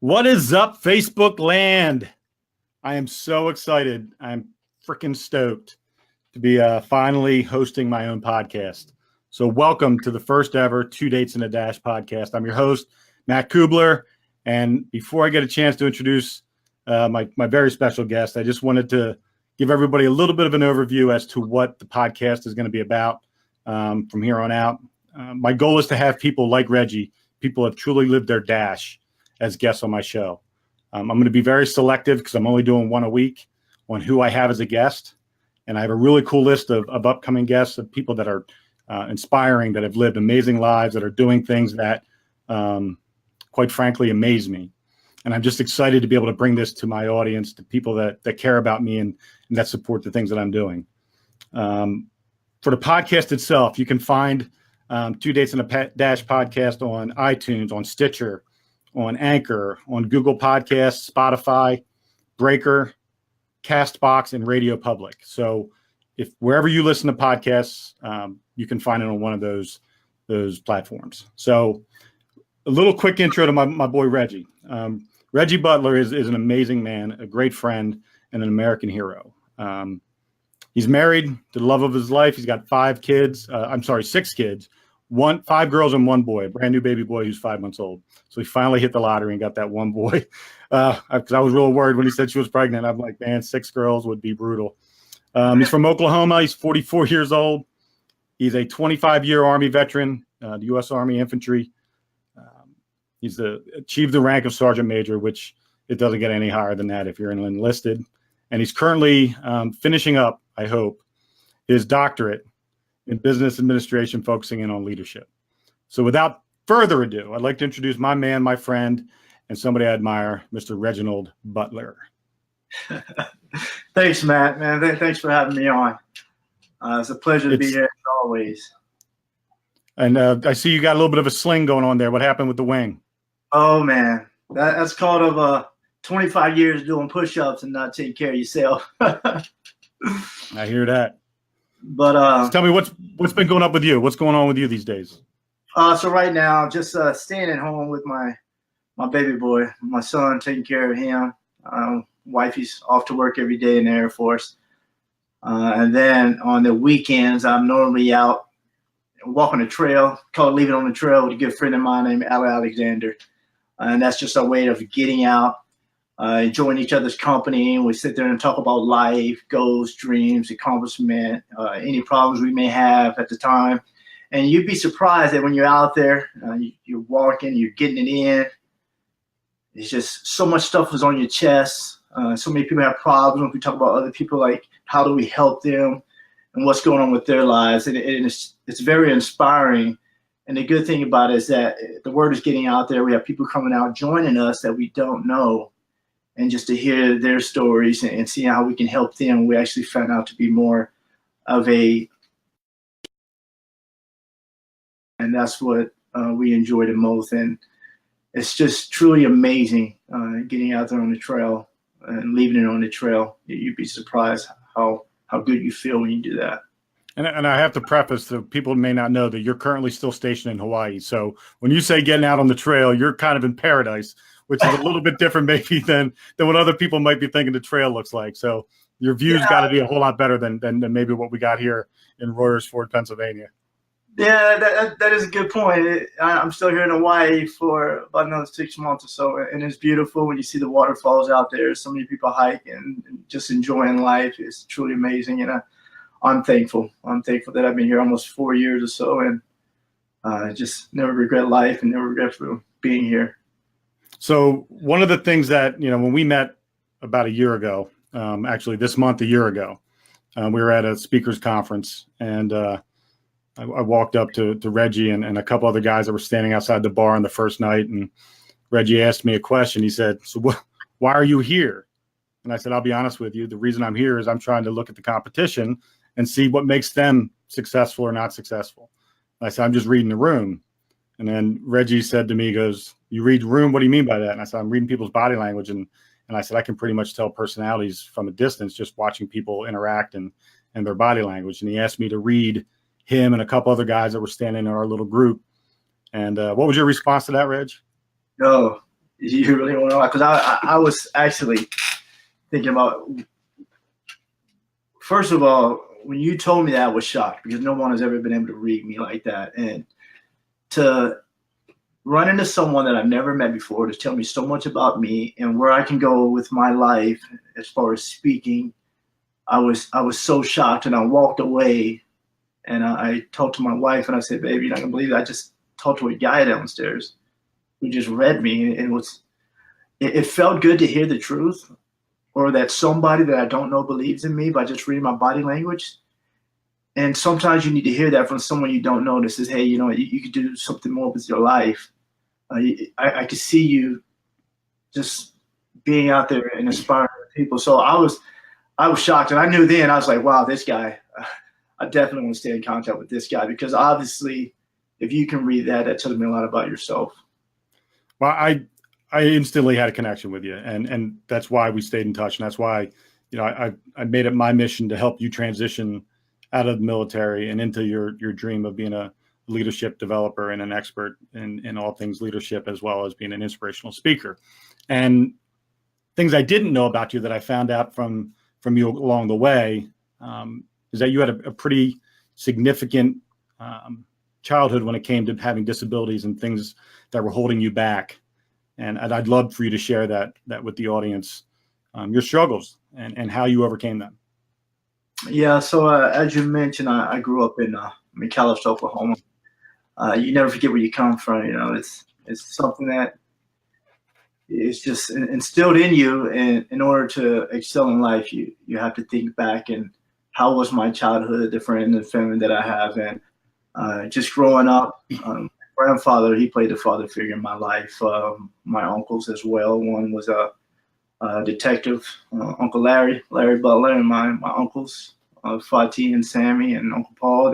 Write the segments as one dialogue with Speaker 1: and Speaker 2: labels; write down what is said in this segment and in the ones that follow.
Speaker 1: What is up, Facebook land? I am so excited. I'm freaking stoked to be finally hosting my own podcast. So welcome to the first ever Two Dates and a Dash podcast. I'm your host, Matt Cubbler. And before I get a chance to introduce my very special guest, I just wanted to give everybody a little bit of an overview as to what the podcast is going to be about from here on out. My goal is to have people like Reggie, people who have truly lived their dash, as guests on my show. I'm going to be very selective because I'm only doing one a week on who I have as a guest. And I have a really cool list of upcoming guests, of people that are inspiring, that have lived amazing lives, that are doing things that, quite frankly, amaze me. And I'm just excited to be able to bring this to my audience, to people that care about me and that support the things that I'm doing. For the podcast itself, you can find Two Dates and a Dash podcast on iTunes, on Stitcher, on Anchor, on Google Podcasts, Spotify, Breaker, Castbox, and Radio Public. So if wherever you listen to podcasts, you can find it on one of those platforms. So a little quick intro to my boy Reggie. Reggie Butler is an amazing man, a great friend, and an American hero. He's married to the love of his life. He's got 6 kids, 5 girls and 1 boy, a brand new baby boy who's 5 months old. So he finally hit the lottery and got that 1 boy. Because I was real worried when he said she was pregnant. I'm like, man, 6 girls would be brutal. He's from Oklahoma. He's 44 years old. He's a 25-year Army veteran, the U.S. Army Infantry. He's achieved the rank of Sergeant Major, which it doesn't get any higher than that if you're enlisted. And he's currently finishing up, I hope, his doctorate in business administration, focusing in on leadership. So without further ado, I'd like to introduce my man, my friend, and somebody I admire, Mr. Reginald Butler.
Speaker 2: Thanks, Matt. Man, thanks for having me on. It's a pleasure to be here as always.
Speaker 1: And I see you got a little bit of a sling going on there. What happened with the wing?
Speaker 2: Oh, man. That's called of 25 years doing push-ups and not taking care of yourself.
Speaker 1: I hear that.
Speaker 2: But
Speaker 1: so tell me what's been going up with you? What's going on with you these days?
Speaker 2: So right now, just staying at home with my baby boy, my son, taking care of him. Wifey's off to work every day in the Air Force. And then on the weekends, I'm normally out walking a trail, called Leaving on the Trail, with a good friend of mine named Alexander. And that's just our way of getting out, enjoying each other's company. And we sit there and talk about life, goals, dreams, accomplishment, any problems we may have at the time. And you'd be surprised that when you're out there, you're walking, you're getting it in. It's just so much stuff is on your chest. So many people have problems. We talk about other people, like how do we help them and what's going on with their lives. And it's very inspiring. And the good thing about it is that the word is getting out there. We have people coming out joining us that we don't know. And just to hear their stories and see how we can help them, we actually found out to be more of a, and that's what we enjoy the most. And it's just truly amazing getting out there on the trail and leaving it on the trail. You'd be surprised how good you feel when you do that.
Speaker 1: And I have to preface, so people may not know that you're currently still stationed in Hawaii. So when you say getting out on the trail, you're kind of in paradise, which is a little bit different maybe than what other people might be thinking the trail looks like. So your views got to be a whole lot better than maybe what we got here in Royersford, Pennsylvania.
Speaker 2: Yeah, that is a good point. I'm still here in Hawaii for about another 6 months or so, and it's beautiful when you see the waterfalls out there. So many people hiking and just enjoying life. It's truly amazing, and I'm thankful. I'm thankful that I've been here almost 4 years or so, and just never regret life and never regret for being here.
Speaker 1: So one of the things that, when we met about a year ago, actually this month, a year ago, we were at a speakers conference, and I walked up to Reggie and a couple other guys that were standing outside the bar on the first night. And Reggie asked me a question. He said, so why are you here? And I said, I'll be honest with you. The reason I'm here is I'm trying to look at the competition and see what makes them successful or not successful. And I said, I'm just reading the room. And then Reggie said to me, he goes, you read the room? What do you mean by that? And I said, I'm reading people's body language. And I said, I can pretty much tell personalities from a distance, just watching people interact and their body language. And he asked me to read him and a couple other guys that were standing in our little group. And what was your response to that, Reg?
Speaker 2: Oh, You really want to know? Because I was actually thinking about, first of all, when you told me that, I was shocked because no one has ever been able to read me like that. And to run into someone that I've never met before to tell me so much about me and where I can go with my life as far as speaking, I was so shocked, and I walked away, and I talked to my wife, and I said, "Baby, you're not gonna believe it. I just talked to a guy downstairs who just read me, and it felt good to hear the truth, or that somebody that I don't know believes in me by just reading my body language." And sometimes you need to hear that from someone you don't know that says, "Hey, you know, you could do something more with your life." I could see you just being out there and inspiring people. So I was shocked, and I knew then, I was like, wow, this guy, I definitely want to stay in contact with this guy, because obviously if you can read that, that tells me a lot about yourself.
Speaker 1: Well, I instantly had a connection with you, and that's why we stayed in touch. And that's why, I made it my mission to help you transition out of the military and into your dream of being a leadership developer and an expert in all things leadership, as well as being an inspirational speaker. And things I didn't know about you that I found out from you along the way is that you had a pretty significant childhood when it came to having disabilities and things that were holding you back. And I'd love for you to share that with the audience, your struggles and how you overcame them.
Speaker 2: Yeah, so as you mentioned, I grew up in McAlester, Oklahoma. You never forget where you come from. It's something that is just instilled in you, and in order to excel in life, you have to think back and how was my childhood different in the family that I have. And just growing up, my grandfather, he played the father figure in my life. My uncles as well. One was a detective, Uncle Larry Butler, and my uncles, Fatih and Sammy and Uncle Paul.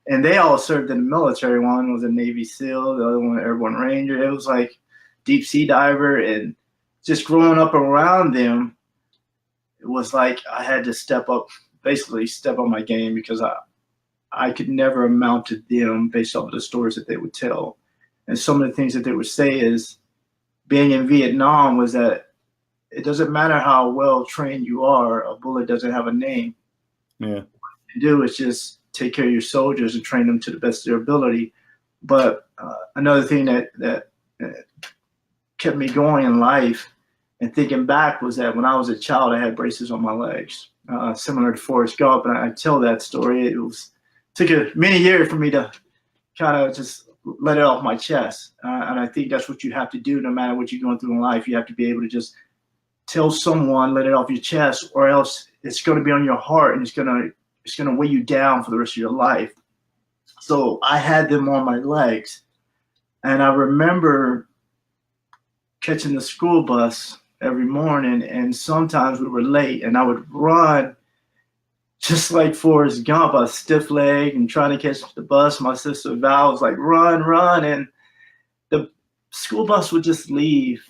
Speaker 2: They all served in the military. One was a Navy SEAL, the other one an Airborne Ranger. It was like deep sea diver. And just growing up around them, it was like I had to basically step up my game, because I could never amount to them based off of the stories that they would tell. And some of the things that they would say is, being in Vietnam was that it doesn't matter how well trained you are, a bullet doesn't have a name.
Speaker 1: Yeah.
Speaker 2: What you do is just take care of your soldiers and train them to the best of their ability. But another thing that kept me going in life and thinking back was that when I was a child, I had braces on my legs, similar to Forrest Gump. And I tell that story. It took many years for me to kind of just let it off my chest. And I think that's what you have to do no matter what you're going through in life. You have to be able to just tell someone, let it off your chest, or else it's going to be on your heart, and it's going to weigh you down for the rest of your life. So I had them on my legs, and I remember catching the school bus every morning, and sometimes we were late, and I would run just like Forrest Gump, a stiff leg, and trying to catch the bus. My sister Val was like, run, and the school bus would just leave.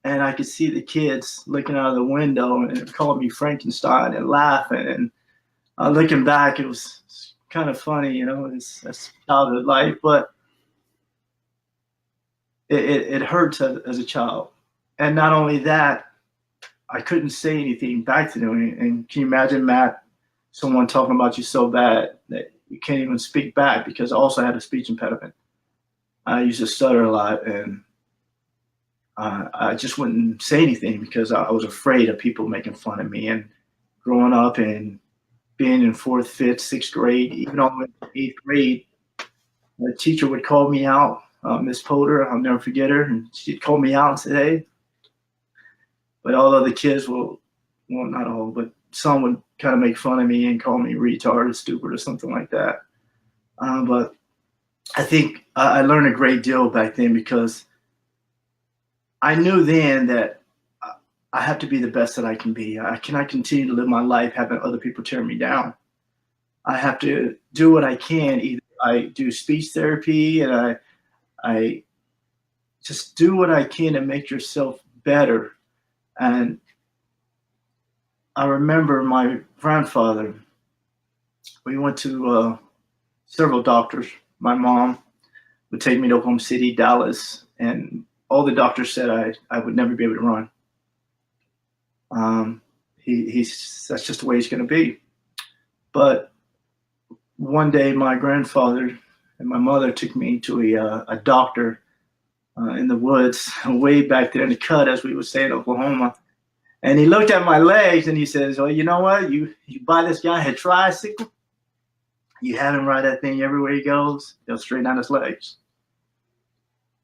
Speaker 2: And I could see the kids looking out of the window and calling me Frankenstein and laughing. And looking back, it was kind of funny, it's childhood life, but it hurts as a child. And not only that, I couldn't say anything back to them. And can you imagine, Matt, someone talking about you so bad that you can't even speak back? Because I also had a speech impediment. I used to stutter a lot, and I just wouldn't say anything because I was afraid of people making fun of me. And growing up and being in 4th, 5th, 6th grade, even all the way to 8th grade, the teacher would call me out, Miss Potter, I'll never forget her, and she'd call me out and say, hey. But all other kids well, not all, but some would kind of make fun of me and call me retard or stupid or something like that. But I think I learned a great deal back then, because I knew then that I have to be the best that I can be. I cannot continue to live my life having other people tear me down. I have to do what I can. Either I do speech therapy, and I just do what I can to make yourself better. And I remember my grandfather, we went to several doctors. My mom would take me to Oklahoma City, Dallas, and all the doctors said I would never be able to run. That's just the way he's going to be. But one day, my grandfather and my mother took me to a doctor in the woods, way back there in the cut, as we would say in Oklahoma. And he looked at my legs and he says, "Well, you know what? You buy this guy a tricycle, you have him ride that thing everywhere he goes, he'll straighten out his legs."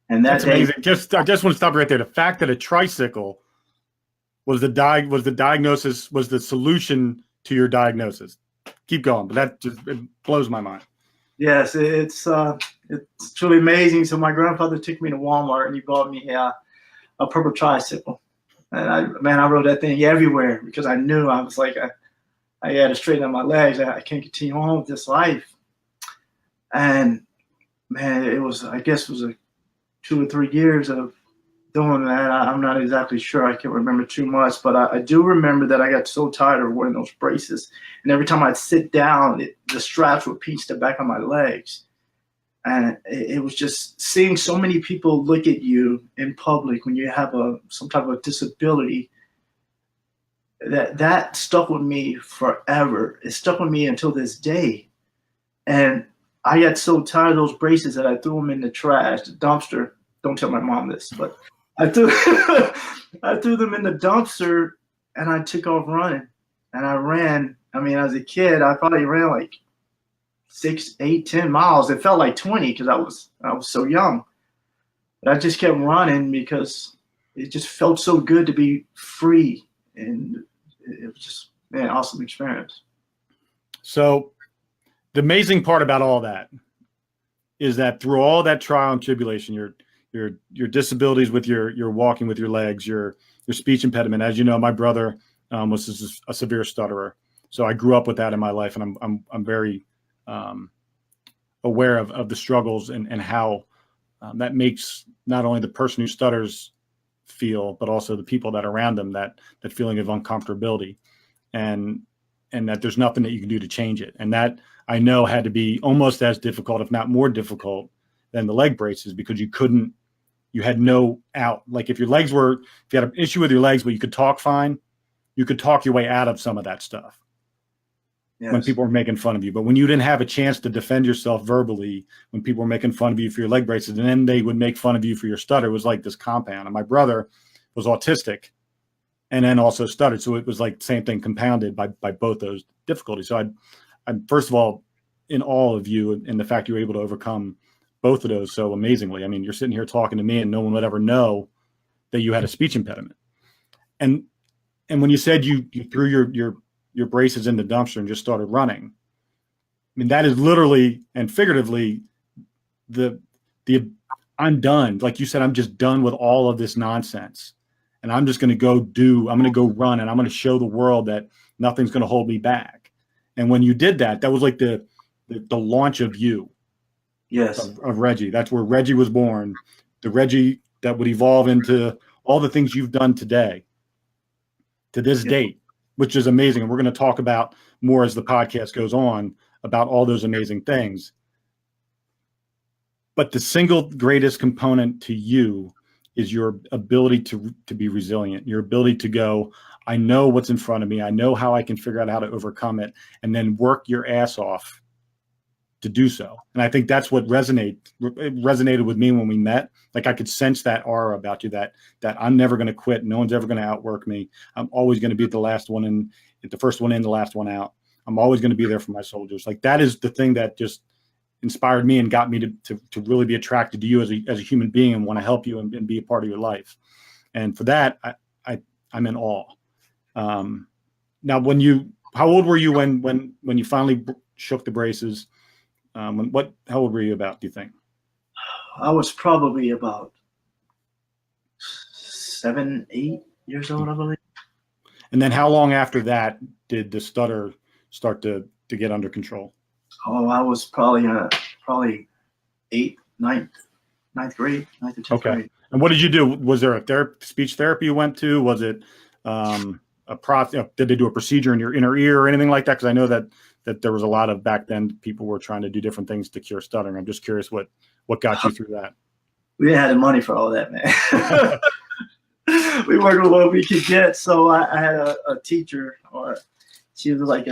Speaker 2: And
Speaker 1: that's amazing. I just want to stop right there. The fact that a tricycle was the diagnosis, was the solution to your diagnosis. Keep going, but it blows my mind.
Speaker 2: Yes, it's truly amazing. So my grandfather took me to Walmart and he bought me a purple tricycle. And I rode that thing everywhere because I knew I was like, I had to straighten out my legs. I can't continue on with this life. And man, I guess it was 2 or 3 years of doing that. I'm not exactly sure. I can't remember too much, but I do remember that I got so tired of wearing those braces. And every time I'd sit down, the straps would pinch the back of my legs. And it was just seeing so many people look at you in public when you have some type of disability. That stuck with me forever. It stuck with me until this day. And I got so tired of those braces that I threw them in the trash, the dumpster. Don't tell my mom this, but I threw them in the dumpster and I took off running. And I ran. I mean, as a kid, I probably ran like 6, 8, 10 miles. It felt like 20 because I was so young. But I just kept running because it just felt so good to be free. And it was just, man, awesome experience.
Speaker 1: So the amazing part about all that is that through all that trial and tribulation, your disabilities with your walking with your legs, your speech impediment. As you know, my brother was a severe stutterer, so I grew up with that in my life, and I'm very aware of the struggles and how that makes not only the person who stutters feel, but also the people that are around them, that feeling of uncomfortability, and that there's nothing that you can do to change it. And that I know had to be almost as difficult, if not more difficult, than the leg braces, because you had no out. Like if you had an issue with your legs, but you could talk fine, you could talk your way out of some of that stuff. Yes. When people were making fun of you. But when you didn't have a chance to defend yourself verbally, when people were making fun of you for your leg braces, and then they would make fun of you for your stutter, it was like this compound. And my brother was autistic and then also stuttered. So it was like the same thing compounded by both those difficulties. So I'm first of all in awe of you and the fact you were able to overcome both of those so amazingly. I mean, you're sitting here talking to me and no one would ever know that you had a speech impediment. And when you said you threw your braces in the dumpster and just started running, I mean, that is literally and figuratively the I'm done. Like you said, I'm just done with all of this nonsense. And I'm just going to I'm going to go run, and I'm going to show the world that nothing's going to hold me back. And when you did that, that was like the launch of you.
Speaker 2: Yes.
Speaker 1: Of Reggie. That's where Reggie was born. The Reggie that would evolve into all the things you've done today, to this date, which is amazing. And we're going to talk about more as the podcast goes on about all those amazing things. But the single greatest component to you is your ability to be resilient, your ability to go, I know what's in front of me. I know how I can figure out how to overcome it, and then work your ass off to do so. And I think that's what resonated with me when we met. Like I could sense that aura about you, that I'm never going to quit. No one's ever going to outwork me. I'm always going to be the last one in, the first one in, the last one out. I'm always going to be there for my soldiers. Like that is the thing that just inspired me and got me to really be attracted to you as a human being and want to help you and be a part of your life. And for that, I'm in awe. Now, how old were you when you finally shook the braces? How old were you about, do you think?
Speaker 2: I was probably about 7, 8 years old, I believe.
Speaker 1: And then how long after that did the stutter start to get under control? Oh,
Speaker 2: I was probably 8th, 9th grade, 9th or 10th grade.
Speaker 1: And what did you do? Was there a speech therapy you went to? Was it did they do a procedure in your inner ear or anything like that? Because I know that there was a lot of, back then, people were trying to do different things to cure stuttering. I'm just curious what got you through that.
Speaker 2: we didn't have the money for all that, man. We worked with what we could get. So I had a teacher, or she was like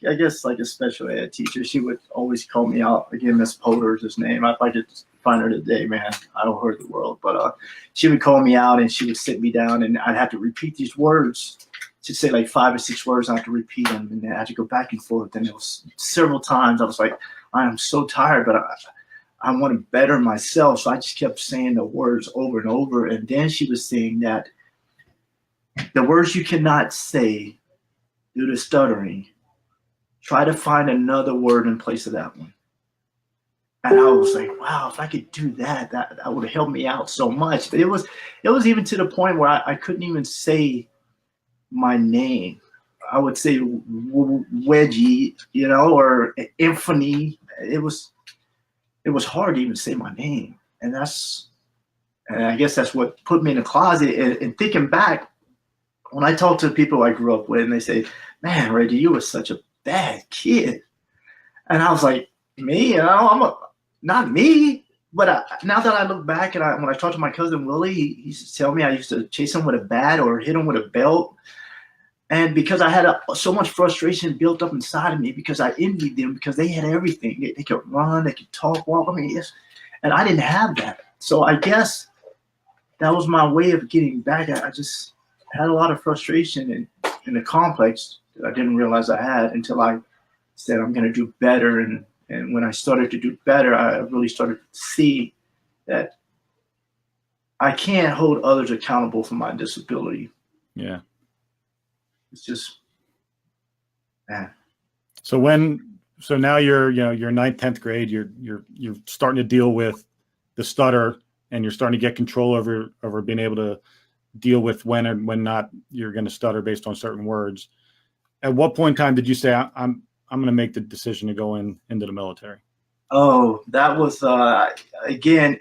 Speaker 2: I guess like a special ed teacher. She would always call me out. Again, Miss Potter is his name. If I could find her today, man, I don't hurt the world. But she would call me out and she would sit me down and I'd have to repeat these words. She'd say like 5 or 6 words. I have to repeat them and I had to go back and forth. And it was several times. I was like, I am so tired, but I want to better myself. So I just kept saying the words over and over. And then she was saying that the words you cannot say due to stuttering, try to find another word in place of that one. And I was like, wow, if I could do that, that would help me out so much. But it was even to the point where I couldn't even say my name. I would say Wedgie, you know, or Infamy. It was hard to even say my name. And I guess that's what put me in the closet. And thinking back, when I talk to people I grew up with and they say, man, Reggie, you were such a bad kid. And I was like, me? You know, not me. But now that I look back and when I talk to my cousin Willie, he used to tell me I used to chase him with a bat or hit him with a belt. And because I had so much frustration built up inside of me because I envied them because they had everything. They could run, they could talk, walk. I mean, yes. And I didn't have that. So I guess that was my way of getting back. I just had a lot of frustration in a complex that I didn't realize I had until I said I'm going to do better. And when I started to do better, I really started to see that I can't hold others accountable for my disability.
Speaker 1: Yeah.
Speaker 2: It's just, man.
Speaker 1: So now you're 9th, 10th grade, you're starting to deal with the stutter and you're starting to get control over being able to deal with when and when not you're going to stutter based on certain words. At what point in time did you say I'm going to make the decision to go into the military?
Speaker 2: Oh, that was again.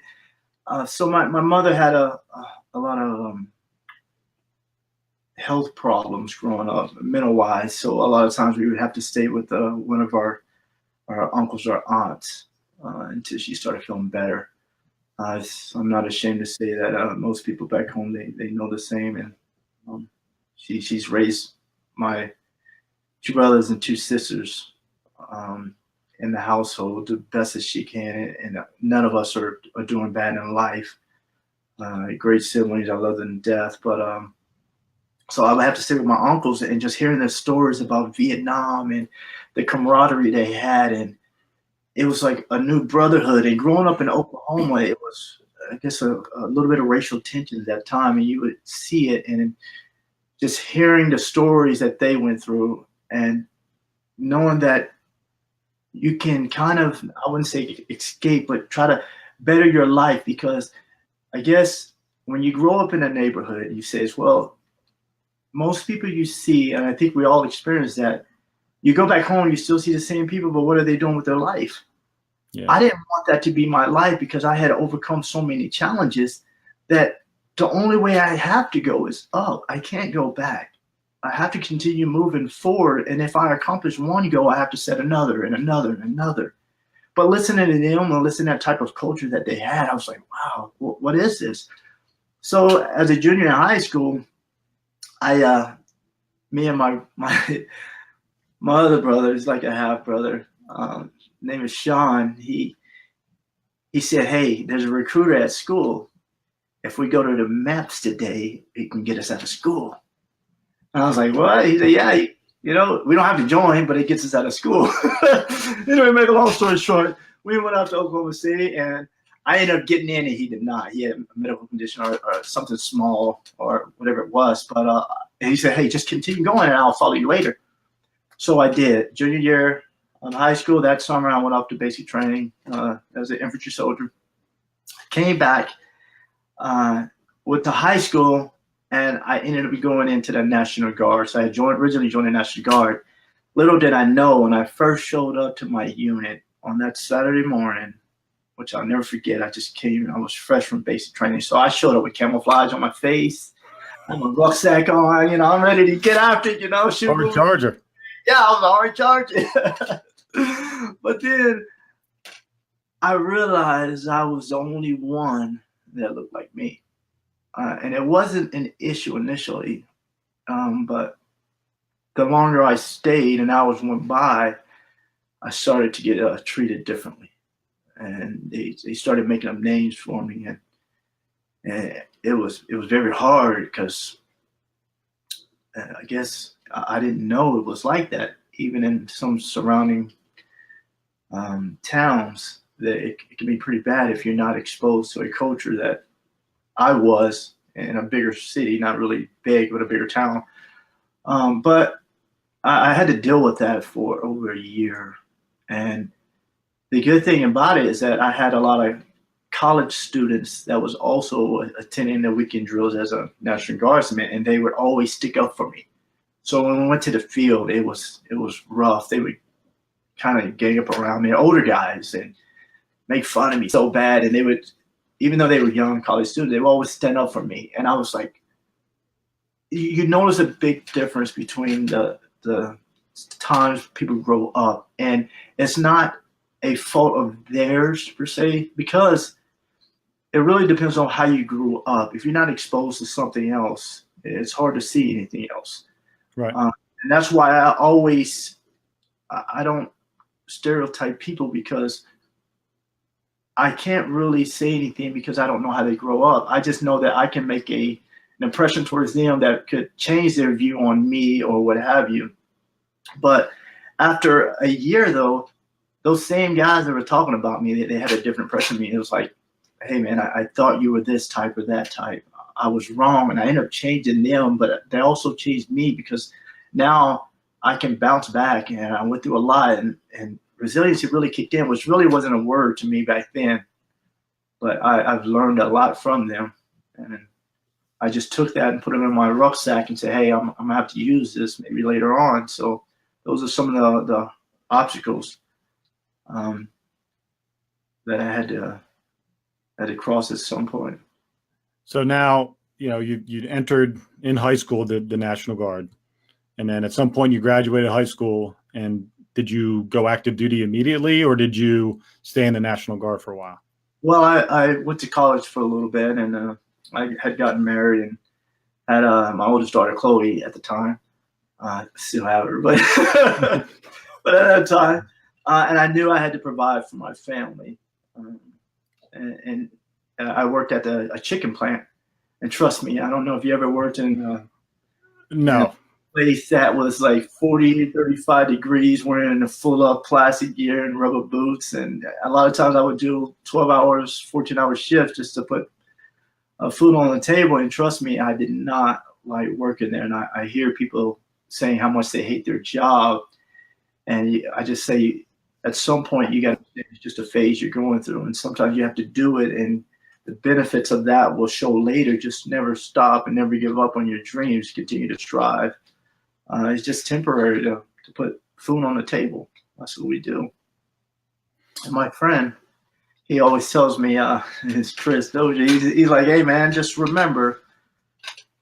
Speaker 2: So my mother had a lot of health problems growing up, mental wise. So a lot of times we would have to stay with one of our uncles or aunts until she started feeling better. I'm not ashamed to say that most people back home they know the same, and she's raised my 2 brothers and 2 sisters in the household the best as she can, and none of us are doing bad in life. Great siblings, I love them to death, but so I would have to stay with my uncles and just hearing their stories about Vietnam and the camaraderie they had, and it was like a new brotherhood. And growing up in Oklahoma, it was, I guess, a little bit of racial tension at that time, and you would see it, and just hearing the stories that they went through and knowing that you can kind of, I wouldn't say escape, but try to better your life. Because I guess when you grow up in a neighborhood, you say, well, most people you see, and I think we all experience that, you go back home, you still see the same people, but what are they doing with their life? Yeah. I didn't want that to be my life because I had overcome so many challenges that the only way I have to go is up. I can't go back. I have to continue moving forward. And if I accomplish one goal, I have to set another and another and another. But listening to them and listening to that type of culture that they had, I was like, wow, what is this? So as a junior in high school, me and my other brother, is like a half brother, name is Sean. He said, hey, there's a recruiter at school. If we go to the maps today, he can get us out of school. And I was like, what? He said, yeah, we don't have to join, but it gets us out of school. Anyway, make a long story short, we went out to Oklahoma City, and I ended up getting in, and he did not. He had a medical condition or something small or whatever it was. But he said, hey, just continue going, and I'll follow you later. So I did. Junior year of high school, that summer, I went off to basic training as an infantry soldier. Came back with the high school, and I ended up going into the National Guard. So I originally joined the National Guard. Little did I know, when I first showed up to my unit on that Saturday morning, which I'll never forget, I just came, I was fresh from basic training. So I showed up with camouflage on my face, I had my rucksack on, I'm ready to get after it, shoot.
Speaker 1: Orange Charger.
Speaker 2: Yeah, I was already charging. But then I realized I was the only one that looked like me. And it wasn't an issue initially, but the longer I stayed and hours went by, I started to get treated differently. And they started making up names for me. And it was very hard because I guess I didn't know it was like that. Even in some surrounding towns, that it can be pretty bad if you're not exposed to a culture that I was in a bigger city, not really big, but a bigger town. But I had to deal with that for over a year. And the good thing about it is that I had a lot of college students that was also attending the weekend drills as a National Guardsman, and they would always stick up for me. So when we went to the field, it was rough. They would kind of gang up around me, older guys, and make fun of me so bad. And they would, even though they were young college students, they would always stand up for me. And I was like, you notice a big difference between the times people grow up, and it's not a fault of theirs per se, because it really depends on how you grew up. If you're not exposed to something else, it's hard to see anything else.
Speaker 1: Right.
Speaker 2: And that's why I don't stereotype people, because I can't really say anything because I don't know how they grow up. I just know that I can make an impression towards them that could change their view on me or what have you. But after a year, though, those same guys that were talking about me, they had a different impression of me. It was like, hey, man, I thought you were this type or that type. I was wrong, and I ended up changing them, but they also changed me, because now I can bounce back, and I went through a lot, and resiliency really kicked in, which really wasn't a word to me back then. But I've learned a lot from them, and I just took that and put it in my rucksack and said, hey, I'm going to have to use this maybe later on. So those are some of the obstacles that I had to cross at some point.
Speaker 1: So now, you entered in high school the National Guard, and then at some point you graduated high school. And did you go active duty immediately, or did you stay in the National Guard for a while?
Speaker 2: Well, I went to college for a little bit, and I had gotten married and had my oldest daughter, Chloe, at the time. I still have her, but but at that time, and I knew I had to provide for my family. And I worked at a chicken plant, and trust me, I don't know if you ever worked in
Speaker 1: no
Speaker 2: place that was like 40, 35 degrees, wearing a full up plastic gear and rubber boots. And a lot of times I would do 12 hours, 14-hour shifts just to put food on the table. And trust me, I did not like working there. And I hear people saying how much they hate their job. And I just say, at some point, it's just a phase you're going through. And sometimes you have to do it. And the benefits of that will show later. Just never stop and never give up on your dreams. Continue to strive. It's just temporary to put food on the table. That's what we do. And my friend, he always tells me, it's Chris Doja, he's like, hey, man, just remember,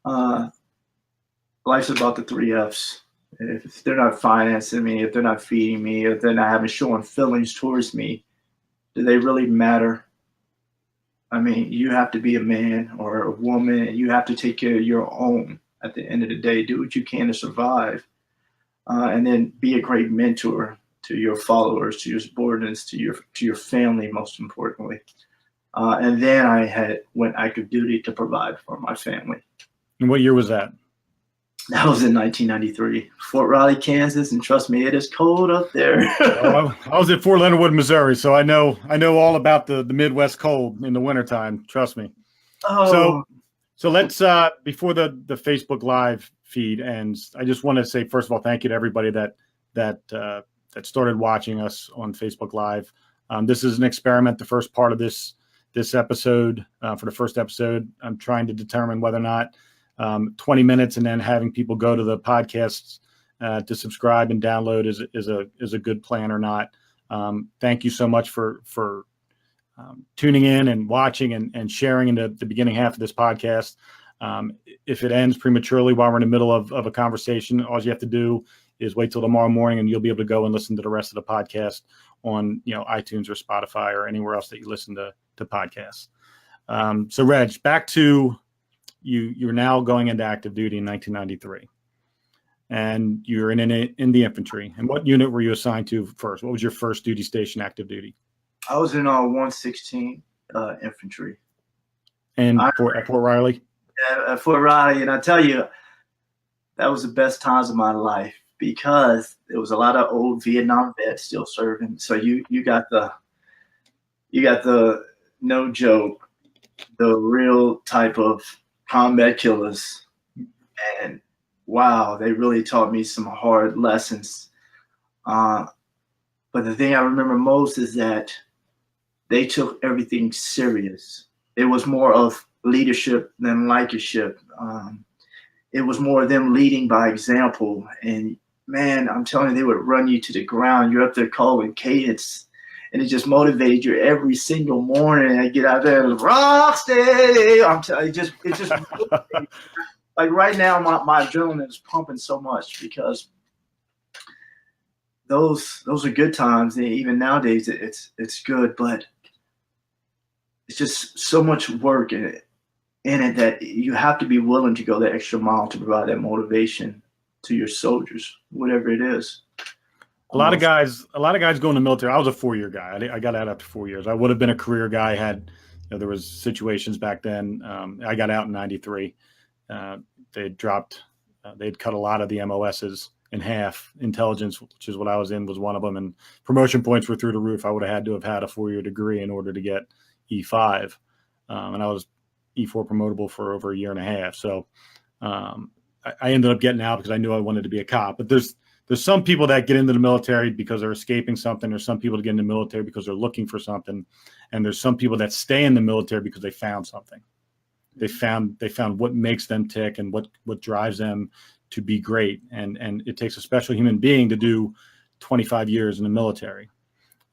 Speaker 2: life's about the 3 F's. If they're not financing me, if they're not feeding me, if they're not showing feelings towards me, do they really matter? I mean, you have to be a man or a woman, and you have to take care of your own. At the end of the day, do what you can to survive, and then be a great mentor to your followers, to your subordinates, to your family, most importantly. And then I went active duty to provide for my family.
Speaker 1: And what year was that?
Speaker 2: That was in 1993, Fort Riley, Kansas, and trust me, it is cold up there.
Speaker 1: I was at Fort Leonard Wood, Missouri, so I know all about the Midwest cold in the wintertime. Trust me.
Speaker 2: Oh.
Speaker 1: So let's before the Facebook Live feed ends, I just want to say, first of all, thank you to everybody that started watching us on Facebook Live. This is an experiment. The first part of this episode, for the first episode, I'm trying to determine whether or not 20 minutes and then having people go to the podcasts to subscribe and download is a good plan or not. Thank you so much for tuning in and watching and sharing in the beginning half of this podcast. If it ends prematurely while we're in the middle of a conversation, all you have to do is wait till tomorrow morning and you'll be able to go and listen to the rest of the podcast on iTunes or Spotify or anywhere else that you listen to podcasts. So Reg, back to you. You're now going into active duty in 1993, and you're in the infantry. And what unit were you assigned to first? What was your first duty station, active duty?
Speaker 2: I was in 116 infantry.
Speaker 1: And at Fort Riley?
Speaker 2: At Fort Riley, and I tell you, that was the best times of my life because there was a lot of old Vietnam vets still serving. So you got the no joke, the real type of combat killers, and wow, they really taught me some hard lessons. But the thing I remember most is that they took everything serious. It was more of leadership than likership. It was more of them leading by example. And man, I'm telling you, they would run you to the ground. You're up there calling cadence, and it just motivated you every single morning. I get out there and rock steady. I'm telling you, it just like right now, my adrenaline is pumping so much because those are good times. And even nowadays, it's good, but it's just so much work in it that you have to be willing to go the extra mile to provide that motivation to your soldiers, whatever it is.
Speaker 1: A lot of guys go in the military. I was a 4-year guy. I got out after 4 years. I would have been a career guy had there was situations back then. I got out in 93. They'd cut a lot of the MOSs in half. Intelligence, which is what I was in, was one of them. And promotion points were through the roof. I would have had to have had a 4-year degree in order to get E5. And I was E4 promotable for over a year and a half. So I ended up getting out because I knew I wanted to be a cop. But there's some people that get into the military because they're escaping something. There's some people that get into the military because they're looking for something. And there's some people that stay in the military because they found something. They found what makes them tick and what drives them to be great. And it takes a special human being to do 25 years in the military.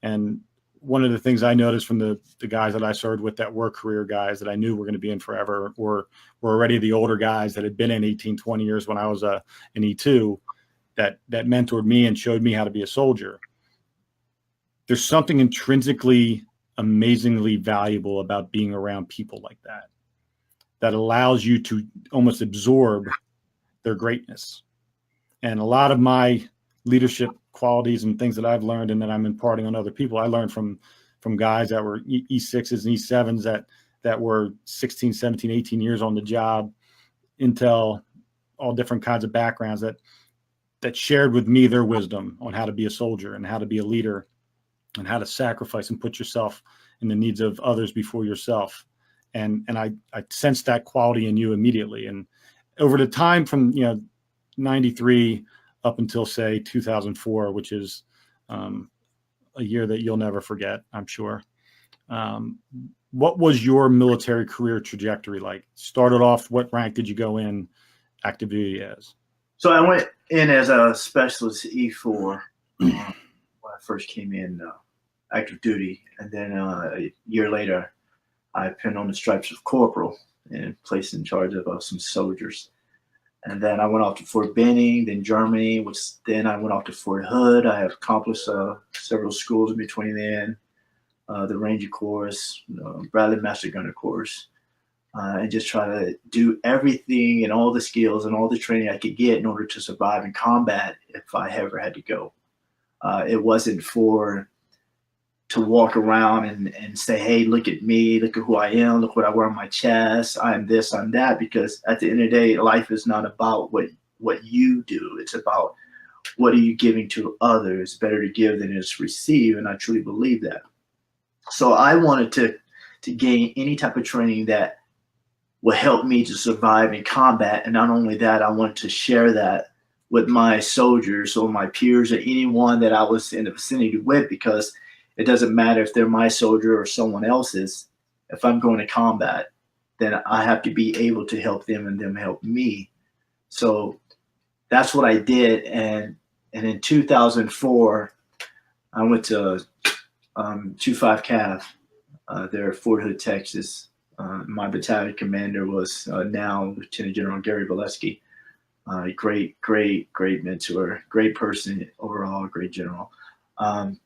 Speaker 1: And one of the things I noticed from the guys that I served with that were career guys that I knew were going to be in forever, or were already the older guys that had been in 18, 20 years when I was an E2, that mentored me and showed me how to be a soldier. There's something intrinsically amazingly valuable about being around people like that allows you to almost absorb their greatness. And a lot of my leadership qualities and things that I've learned and that I'm imparting on other people, I learned from guys that were E6s and E7s that were 16, 17, 18 years on the job, intel, all different kinds of backgrounds that shared with me their wisdom on how to be a soldier and how to be a leader and how to sacrifice and put yourself in the needs of others before yourself. And I sensed that quality in you immediately. And over the time from 93 up until say 2004, which is a year that you'll never forget, I'm sure. What was your military career trajectory like? Started off, what rank did you go in active duty as?
Speaker 2: So I went in as a specialist E4 when I first came in active duty, and then a year later, I pinned on the stripes of corporal and placed in charge of some soldiers. And then I went off to Fort Benning, then Germany, then I went off to Fort Hood. I have accomplished several schools in between then, the Ranger course, Bradley Master Gunner course, and just try to do everything and all the skills and all the training I could get in order to survive in combat if I ever had to go. It wasn't to walk around and say, hey, look at me, look at who I am, look what I wear on my chest, I'm this, I'm that, because at the end of the day, life is not about what you do. It's about what are you giving to others. Better to give than it is to receive, and I truly believe that. So I wanted to gain any type of training that will help me to survive in combat, and not only that, I wanted to share that with my soldiers or my peers or anyone that I was in the vicinity with, because it doesn't matter if they're my soldier or someone else's. If I'm going to combat, then I have to be able to help them and them help me. So that's what I did. And in 2004, I went to 25 Cav there at Fort Hood, Texas. My battalion commander was now Lieutenant General Gary Valesky. Great mentor, great person overall, great general. And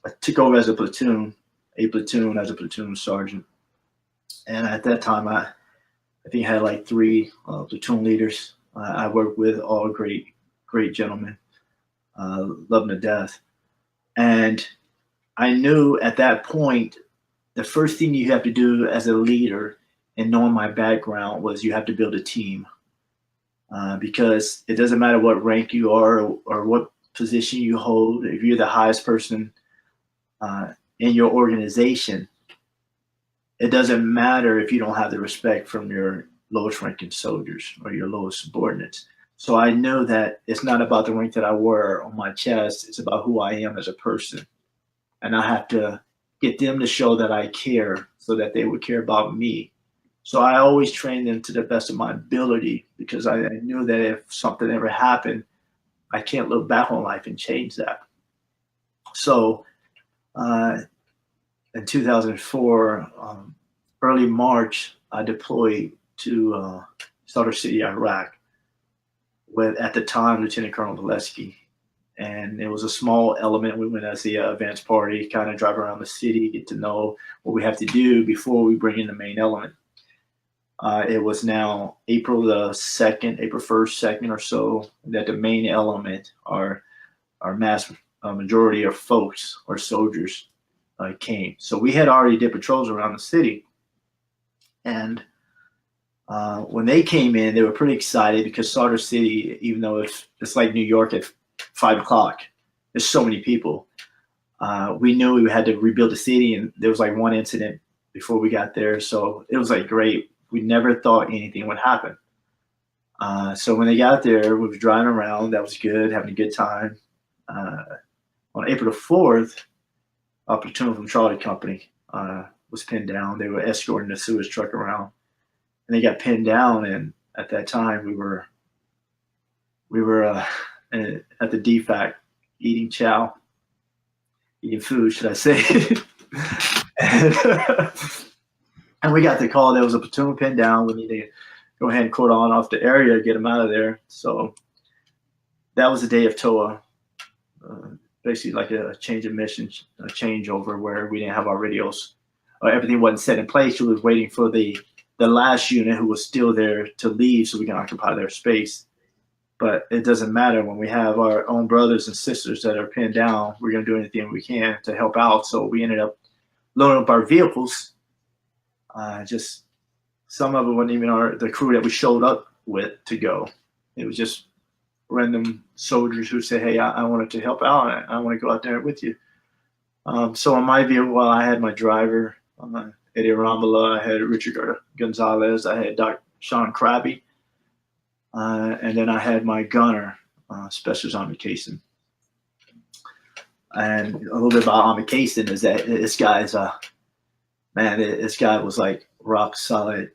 Speaker 2: I took over as a platoon as a platoon sergeant. And at that time, I think I had like 3 platoon leaders. I worked with all great gentlemen, love them to death. And I knew at that point, the first thing you have to do as a leader, and knowing my background, was you have to build a team. Because it doesn't matter what rank you are or what position you hold. If you're the highest person in your organization, it doesn't matter if you don't have the respect from your lowest ranking soldiers or your lowest subordinates. So I know that it's not about the rank that I wear on my chest. It's about who I am as a person. And I have to get them to show that I care so that they would care about me. So I always trained them to the best of my ability, because I knew that if something ever happened, I can't look back on life and change that. So in 2004, early March, I deployed to Sadr City, Iraq, with, at the time, Lieutenant Colonel Valesky. And it was a small element. We went as the advance party, kind of drive around the city, get to know what we have to do before we bring in the main element. It was now April 1st, 2nd or so, that the main element, our mass majority of folks or soldiers came. So we had already did patrols around the city. And when they came in, they were pretty excited, because Sadr City, even though it's like New York at 5 o'clock, there's so many people. We knew we had to rebuild the city, and there was like one incident before we got there. So it was like great. We never thought anything would happen. So when they got there, we were driving around. That was good, having a good time. On April 4th, a platoon from Charlie Company was pinned down. They were escorting the sewage truck around, and they got pinned down. And at that time, we were at the DFAC eating chow, eating food, should I say? And we got the call there was a platoon pinned down. We need to go ahead and cordon off the area, get them out of there. So that was the day of TOA, basically like a change of mission, a changeover, where we didn't have our radios. Everything wasn't set in place. We was waiting for the last unit, who was still there, to leave so we can occupy their space. But it doesn't matter when we have our own brothers and sisters that are pinned down. We're going to do anything we can to help out. So we ended up loading up our vehicles. Just some of it wasn't even the crew that we showed up with to go. It was just random soldiers who said, "Hey, I wanted to help out. I want to go out there with you." So on my vehicle, I had my driver, Eddie Rambola, I had Richard Gonzalez, I had Dr. Sean Krabby, and then I had my gunner, Specialist Army Cason. And a little bit about Army Cason is that this guy's this guy was like rock solid,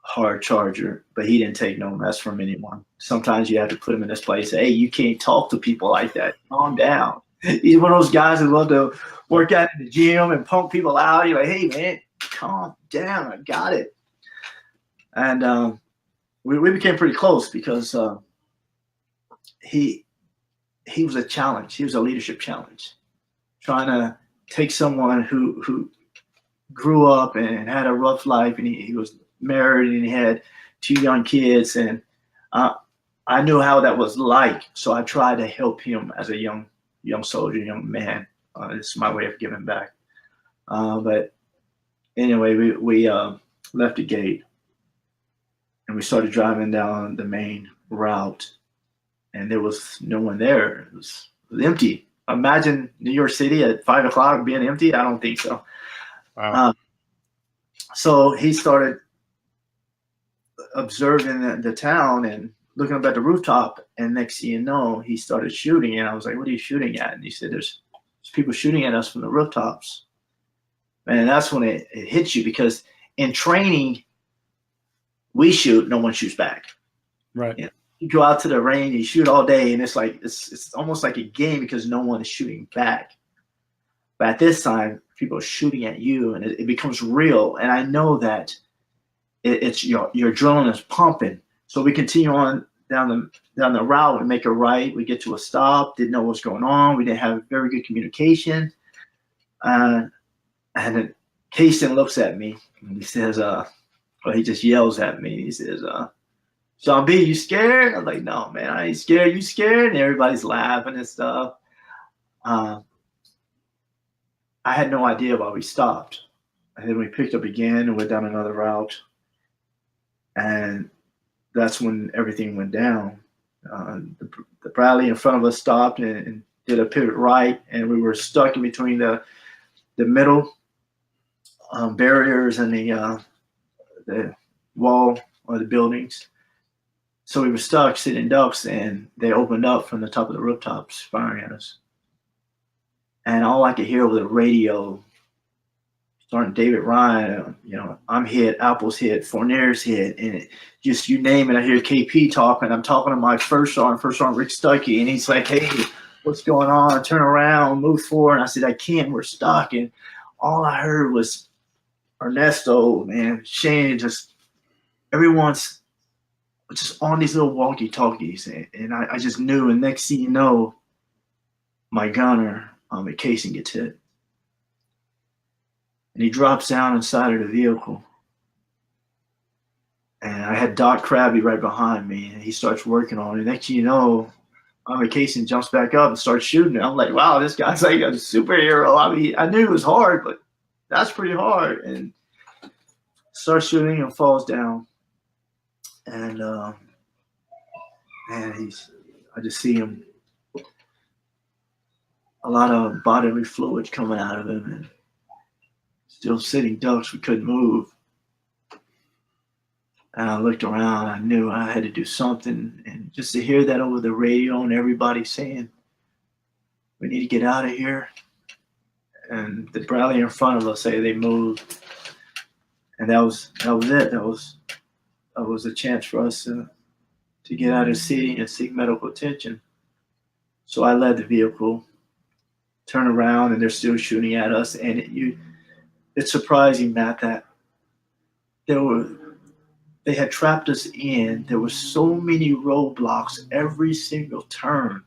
Speaker 2: hard charger, but he didn't take no mess from anyone. Sometimes you have to put him in this place. Hey, you can't talk to people like that. Calm down. He's one of those guys who love to work out in the gym and pump people out. You're like, hey man, calm down. I got it. And we became pretty close, because he was a challenge. He was a leadership challenge, trying to take someone who grew up and had a rough life, and he was married and he had 2 young kids, and I knew how that was like. So I tried to help him as a young soldier, young man. It's my way of giving back. But anyway, we left the gate, and we started driving down the main route, and there was no one there. It was empty. Imagine New York City at 5 o'clock being empty. I don't think so.
Speaker 1: Wow.
Speaker 2: So he started observing the town and looking up at the rooftop, and next thing you know, he started shooting. And I was like, "What are you shooting at?" And he said, there's people shooting at us from the rooftops. And that's when it hits you, because in training, we shoot, no one shoots back.
Speaker 1: Right.
Speaker 2: You know, you go out to the range, you shoot all day, and it's like it's almost like a game, because no one is shooting back. But at this time, people are shooting at you, and it becomes real. And I know that it's your adrenaline is pumping. So we continue on down the route and make a right. We get to a stop. Didn't know what was going on. We didn't have very good communication. And Casey looks at me and he says, well, he just yells at me. He says, Sean B, you scared? I'm like, no, man, I ain't scared. You scared? And everybody's laughing and stuff. I had no idea why we stopped. And then we picked up again and went down another route. And that's when everything went down. The Bradley in front of us stopped and did a pivot right, and we were stuck in between the middle barriers and the wall or the buildings. So we were stuck sitting ducks, and they opened up from the top of the rooftops firing at us. And all I could hear was the radio starting David Ryan, I'm hit, Apple's hit, Fournier's hit, and just you name it. I hear KP talking. I'm talking to my first arm Rick Stuckey, and he's like, hey, what's going on? Turn around, move forward. And I said, I can't, we're stuck. And all I heard was Ernesto, man, Shane, just everyone's just on these little walkie-talkies. And I just knew, and next thing you know, my gunner, Casey gets hit. And he drops down inside of the vehicle. And I had Doc Krabby right behind me, and he starts working on it. Next thing you know, Casey jumps back up and starts shooting. And I'm like, wow, this guy's like a superhero. I mean, I knew it was hard, but that's pretty hard. And starts shooting and falls down. And I just see him, a lot of bodily fluid coming out of him, and still sitting ducks. We couldn't move. And I looked around. I knew I had to do something. And just to hear that over the radio and everybody saying, we need to get out of here. And the Bradley in front of us say they moved. And that was it. That was a chance for us to get out of the city and seek medical attention. So I led the vehicle, turn around, and they're still shooting at us. And it's surprising, Matt, that they had trapped us in. There were so many roadblocks every single turn.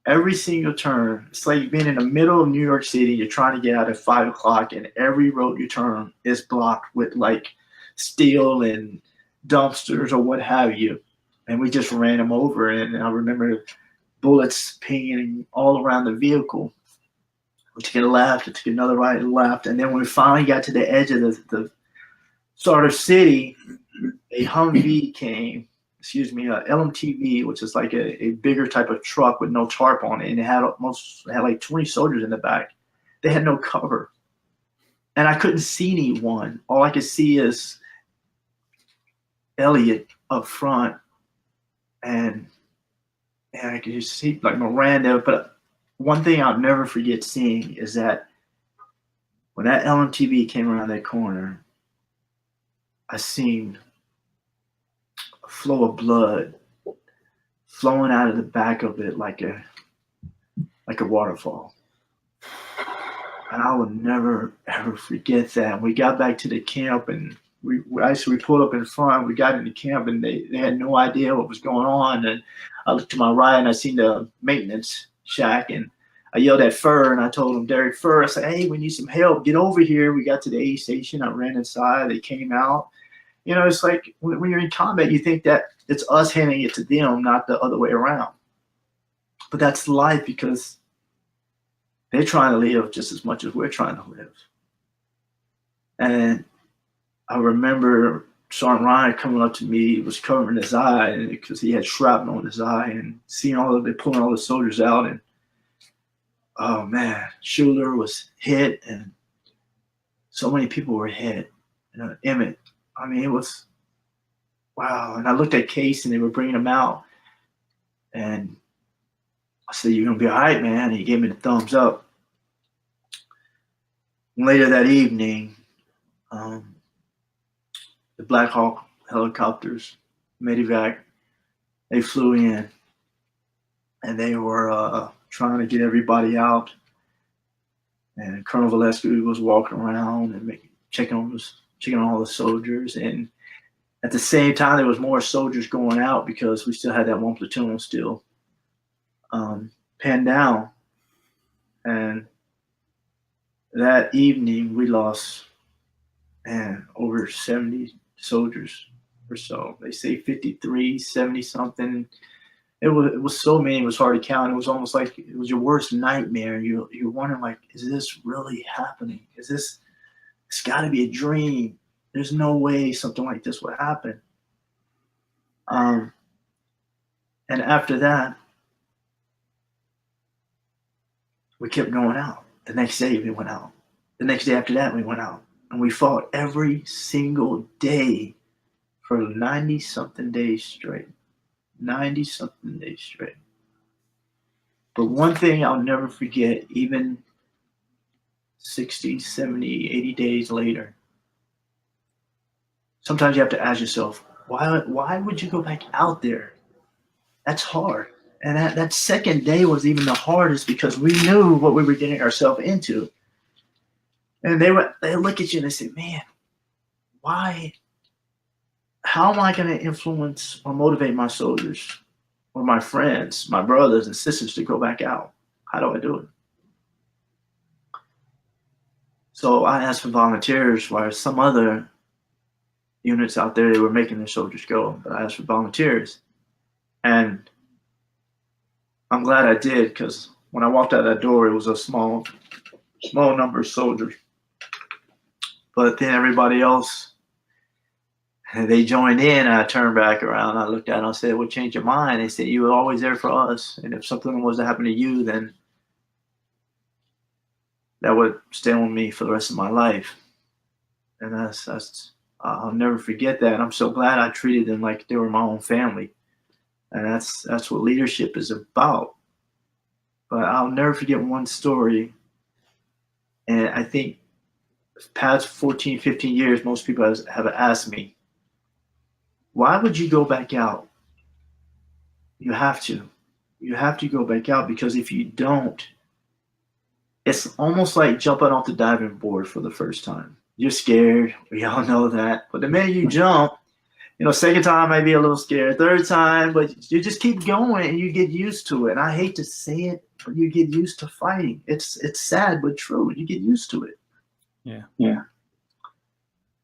Speaker 2: Every single turn. It's like being in the middle of New York City. You're trying to get out at 5 o'clock, and every road you turn is blocked with like steel and dumpsters or what have you. And we just ran them over. And I remember bullets pinging all around the vehicle. We took a left, we took another right and left. And then when we finally got to the edge of the start of city, a Humvee came, LMTV, which is like a bigger type of truck with no tarp on it. And it had like 20 soldiers in the back. They had no cover. And I couldn't see anyone. All I could see is Elliot up front. And I could just see like Miranda. But one thing I'll never forget seeing is that when that LMTV came around that corner, I seen a flow of blood flowing out of the back of it like a waterfall. And I will never, ever forget that. We got back to the camp, and we pulled up in front. We got into camp, and they had no idea what was going on. And I looked to my right, and I seen the maintenance shack, and I yelled at Fur, and I told him, Derek Fur, I said, hey, we need some help. Get over here. We got to the aid station. I ran inside. They came out. It's like when you're in combat, you think that it's us handing it to them, not the other way around. But that's life, because they're trying to live just as much as we're trying to live. And I remember Sergeant Ryan coming up to me. He was covering his eye because he had shrapnel in his eye, and seeing they pulling all the soldiers out. And oh man, Schuler was hit, and so many people were hit. Emmett. I mean, it was wow. And I looked at Case, and they were bringing him out, and I said, "You're gonna be all right, man." And he gave me the thumbs up. And later that evening, the Black Hawk helicopters, Medevac, they flew in, and they were trying to get everybody out. And Colonel Valescu was walking around and checking on all the soldiers. And at the same time, there was more soldiers going out because we still had that one platoon still penned down. And that evening we lost, man, over 70 soldiers or so. They say 53, 70 something. It was so many, it was hard to count. It was almost like it was your worst nightmare. You're wondering, like, is this really happening? It's got to be a dream. There's no way something like this would happen. And after that, we kept going out. The next day we went out. The next day after that we went out. And we fought every single day for 90-something days straight. 90-something days straight. But one thing I'll never forget, even 60, 70, 80 days later, sometimes you have to ask yourself, why would you go back out there? That's hard. And that second day was even the hardest because we knew what we were getting ourselves into. And they look at you and they say, man, why? How am I going to influence or motivate my soldiers or my friends, my brothers and sisters to go back out? How do I do it? So I asked for volunteers, while some other units out there, they were making their soldiers go, but I asked for volunteers. And I'm glad I did, because when I walked out that door, it was a small number of soldiers. But then everybody else, they joined in, and I turned back around. I looked at them, I said, what changed your mind? They said, you were always there for us. And if something was to happen to you, then that would stay on me for the rest of my life. And I'll never forget that. And I'm so glad I treated them like they were my own family. And that's what leadership is about. But I'll never forget one story. And I think past 14, 15 years, most people have asked me, why would you go back out? You have to. You have to go back out, because if you don't, it's almost like jumping off the diving board for the first time. You're scared. We all know that. But the minute you jump, second time might be a little scared, third time, but you just keep going and you get used to it. And I hate to say it, but you get used to fighting. It's sad, but true. You get used to it.
Speaker 1: Yeah.
Speaker 2: And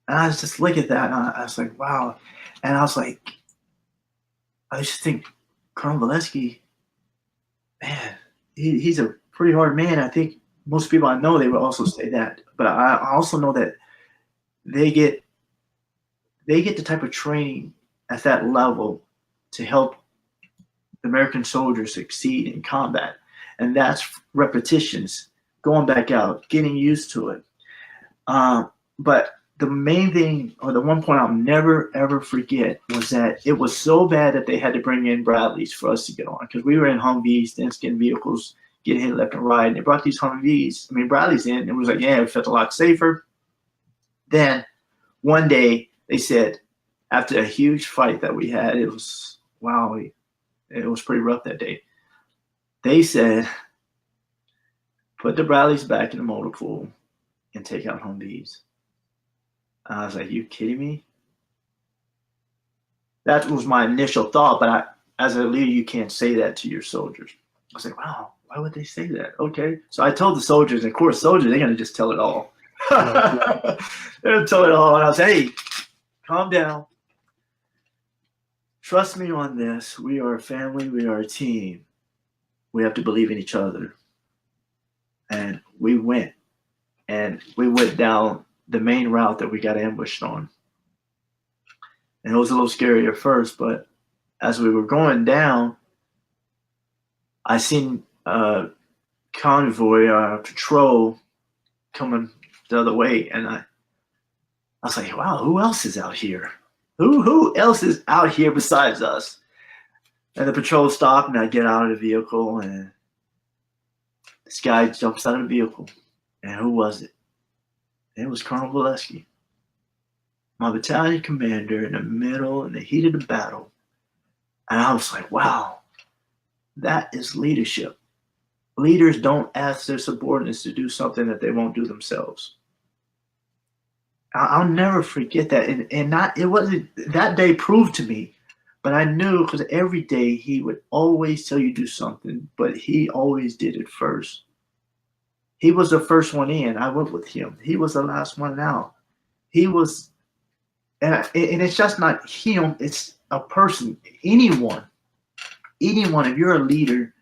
Speaker 2: I was just looking at that, and I was like, wow. And I was like, I just think Colonel Valesky, man, he's a pretty hard man. I think most people I know, they would also say that. But I also know that they get the type of training at that level to help the American soldiers succeed in combat. And that's repetitions, going back out, getting used to it. But the main thing, or the one point I'll never, ever forget, was that it was so bad that they had to bring in Bradleys for us to get on, because we were in Humvees, thin-skinned vehicles, getting hit left and right. And they brought these Bradleys in, and it was like, yeah, it felt a lot safer. Then one day they said, after a huge fight that we had, it was pretty rough that day. They said, put the Bradleys back in the motor pool and take out Humvees. I was like, you kidding me? That was my initial thought, but as a leader, you can't say that to your soldiers. I was like, wow, why would they say that? Okay. So I told the soldiers, and of course, soldiers, they're going to just tell it all. They're going to tell it all. And I was like, hey, calm down. Trust me on this. We are a family. We are a team. We have to believe in each other. And we went. And we went down the main route that we got ambushed on. And it was a little scary at first, but as we were going down, I seen a convoy, patrol coming the other way, and I was like, wow, who else is out here? Who else is out here besides us? And the patrol stopped, and I get out of the vehicle, and this guy jumps out of the vehicle. And who was it? It was Colonel Valesky, my battalion commander, in the heat of the battle. And I was like, wow, that is leadership. Leaders don't ask their subordinates to do something that they won't do themselves. I'll never forget that. And it wasn't, that day proved to me, but I knew, because every day he would always tell you to do something, but he always did it first. He was the first one in. I went with him. He was the last one out. He was, and it's just not him. It's a person. Anyone. If you're a leader,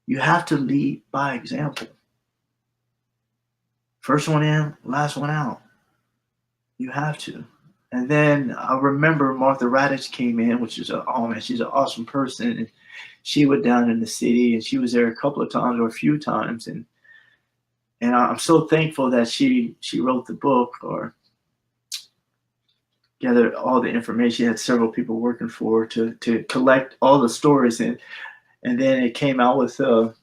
Speaker 2: you have to lead by example. First one in, last one out. You have to. And then I remember Martha Radich came in, which is she's an awesome person. And she went down in the city, and she was there a couple of times or a few times. And I'm so thankful that she wrote the book or gathered all the information. She had several people working for her to collect all the stories. And then it came out with a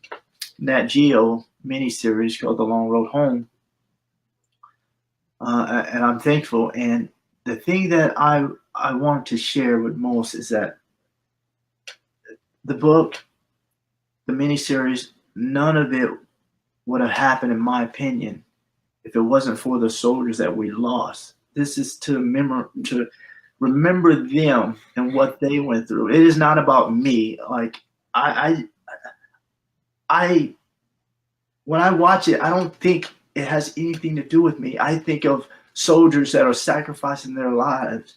Speaker 2: Nat Geo miniseries called The Long Road Home. And I'm thankful. And the thing that I want to share with most is that the book, the miniseries, none of it would have happened, in my opinion, if it wasn't for the soldiers that we lost. This is to remember them and what they went through. It is not about me. Like when I watch it, I don't think it has anything to do with me. I think of soldiers that are sacrificing their lives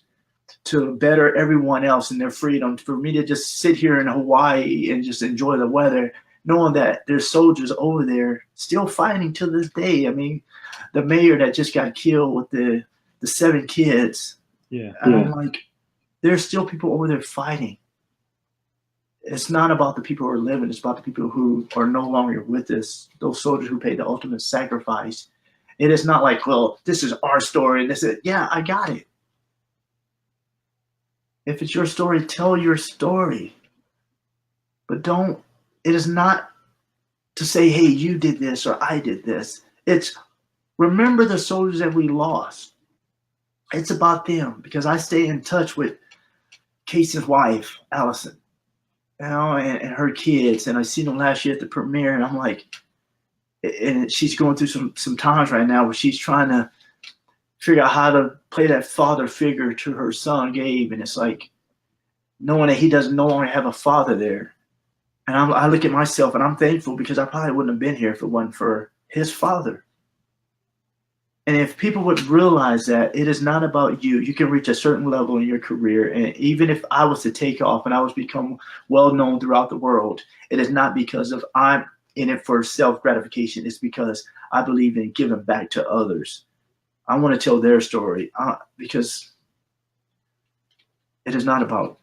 Speaker 2: to better everyone else and their freedom. For me to just sit here in Hawaii and just enjoy the weather, knowing that there's soldiers over there still fighting to this day. I mean, the mayor that just got killed with the 7 kids.
Speaker 1: Yeah.
Speaker 2: And I'm like, there's still people over there fighting. It's not about the people who are living. It's about the people who are no longer with us, those soldiers who paid the ultimate sacrifice. It is not like, well, this is our story. And this is, yeah, I got it. If it's your story, tell your story. But it is not to say, hey, you did this or I did this. It's remember the soldiers that we lost. It's about them, because I stay in touch with Casey's wife, Allison, and her kids. And I seen them last year at the premiere, and I'm like, and she's going through some times right now where she's trying to figure out how to play that father figure to her son, Gabe. And it's like, knowing that he doesn't no longer have a father there. And I look at myself, and I'm thankful, because I probably wouldn't have been here if it wasn't for his father. And if people would realize that it is not about you, you can reach a certain level in your career. And even if I was to take off and I was become well known throughout the world, it is not because of I'm in it for self gratification. It's because I believe in giving back to others. I want to tell their story because it is not about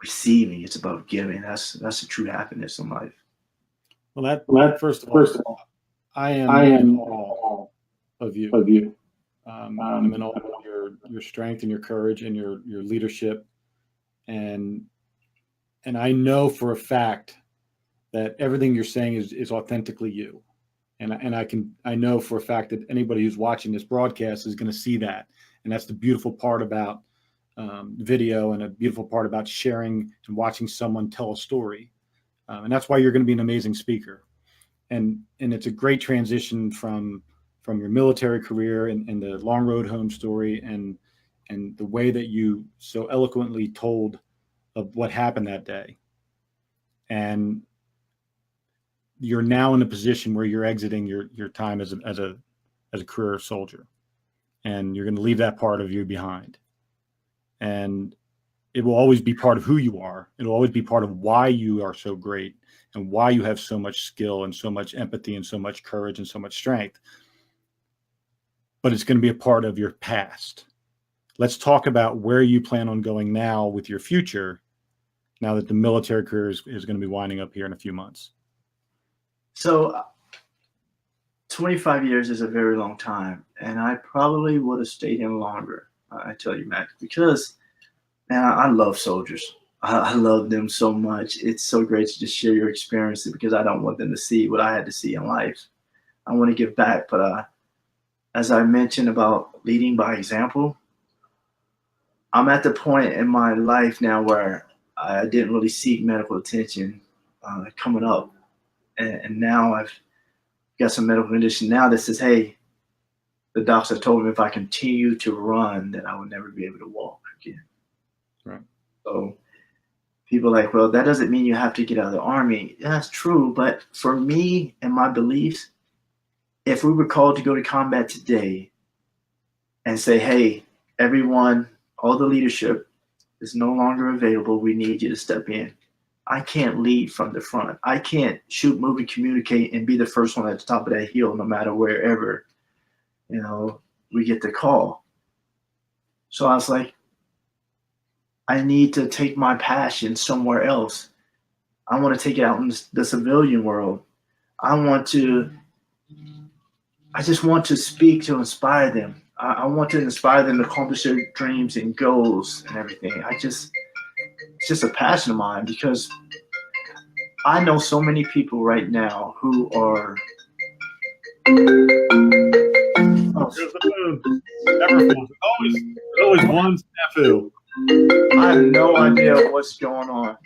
Speaker 2: receiving; it's about giving. That's the true happiness in life.
Speaker 1: Well, first of all, I am in awe of you. I'm in awe of your strength and your courage and your leadership, and I know for a fact that everything you're saying is authentically you, and I know for a fact that anybody who's watching this broadcast is going to see that, and that's the beautiful part about video, and a beautiful part about sharing and watching someone tell a story, and that's why you're going to be an amazing speaker, and it's a great transition from your military career and the long road home story and the way that you so eloquently told of what happened that day. And you're now in a position where you're exiting your time as a career soldier, and you're going to leave that part of you behind. And it will always be part of who you are. It'll always be part of why you are so great and why you have so much skill and so much empathy and so much courage and so much strength. But it's going to be a part of your past. Let's talk about where you plan on going now with your future, now that the military career is going to be winding up here in a few months.
Speaker 2: So 25 years is a very long time, and I probably would have stayed in longer, I tell you, Matt, because, man, I love soldiers. I love them so much. It's so great to just share your experiences, because I don't want them to see what I had to see in life. I want to give back, but as I mentioned about leading by example, I'm at the point in my life now where I didn't really seek medical attention coming up. And now I've got some medical condition now that says, hey, the doctor told me if I continue to run, that I would never be able to walk again.
Speaker 1: Right.
Speaker 2: So people are like, well, that doesn't mean you have to get out of the Army. That's true. But for me and my beliefs, if we were called to go to combat today and say, hey, everyone, all the leadership is no longer available. We need you to step in. I can't lead from the front. I can't shoot, move, and communicate and be the first one at the top of that hill, no matter wherever, we get the call. So I was like, I need to take my passion somewhere else. I want to take it out in the civilian world. I just want to speak to inspire them. I want to inspire them to accomplish their dreams and goals and everything. It's just a passion of mine, because I know so many people right now who are.
Speaker 1: There's always one snafu.
Speaker 2: I have no idea what's going on.